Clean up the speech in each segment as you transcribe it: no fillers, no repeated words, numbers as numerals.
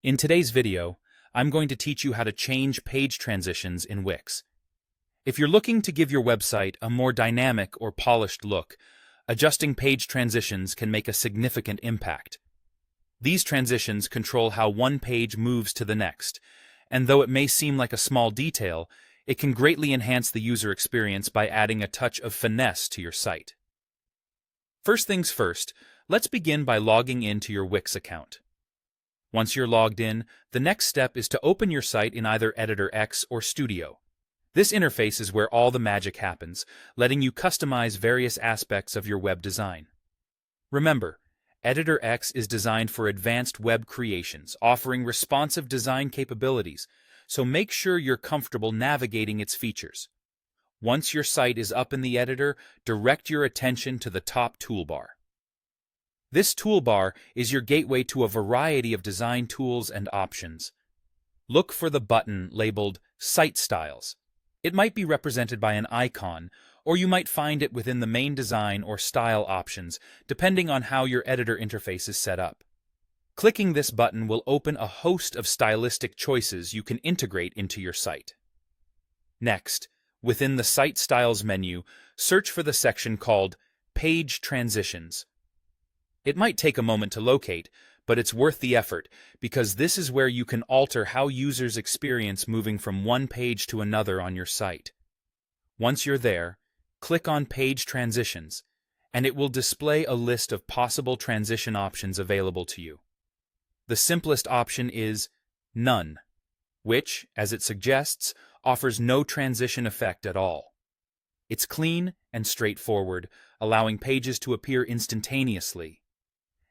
In today's video, I'm going to teach you how to change page transitions in Wix. If you're looking to give your website a more dynamic or polished look, adjusting page transitions can make a significant impact. These transitions control how one page moves to the next, and though it may seem like a small detail, it can greatly enhance the user experience by adding a touch of finesse to your site. First things first, let's begin by logging into your Wix account. Once you're logged in, the next step is to open your site in either Editor X or Studio. This interface is where all the magic happens, letting you customize various aspects of your web design. Remember, Editor X is designed for advanced web creations, offering responsive design capabilities, so make sure you're comfortable navigating its features. Once your site is up in the editor, direct your attention to the top toolbar. This toolbar is your gateway to a variety of design tools and options. Look for the button labeled Site Styles. It might be represented by an icon, or you might find it within the main design or style options, depending on how your editor interface is set up. Clicking this button will open a host of stylistic choices you can integrate into your site. Next, within the Site Styles menu, search for the section called Page Transitions. It might take a moment to locate, but it's worth the effort because this is where you can alter how users experience moving from one page to another on your site. Once you're there, click on Page Transitions, and it will display a list of possible transition options available to you. The simplest option is None, which, as it suggests, offers no transition effect at all. It's clean and straightforward, allowing pages to appear instantaneously.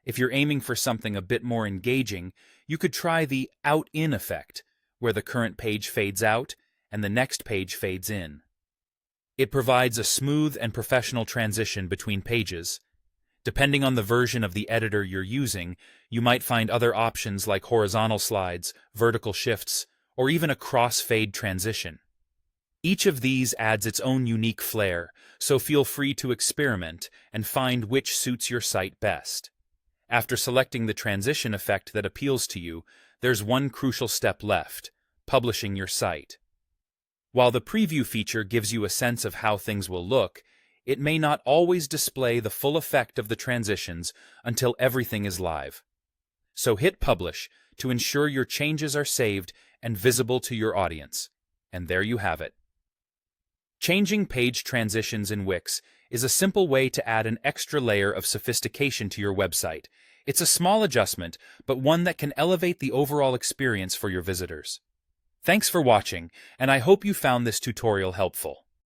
If you're aiming for something a bit more engaging, you could try the out-in effect, where the current page fades out and the next page fades in. It provides a smooth and professional transition between pages. Depending on the version of the editor you're using, you might find other options like horizontal slides, vertical shifts, or even a cross-fade transition. Each of these adds its own unique flair, so feel free to experiment and find which suits your site best. After selecting the transition effect that appeals to you, there's one crucial step left: publishing your site. While the preview feature gives you a sense of how things will look, it may not always display the full effect of the transitions until everything is live. So hit publish to ensure your changes are saved and visible to your audience. And there you have it. Changing page transitions in Wix is a simple way to add an extra layer of sophistication to your website. It's a small adjustment, but one that can elevate the overall experience for your visitors. Thanks for watching, and I hope you found this tutorial helpful.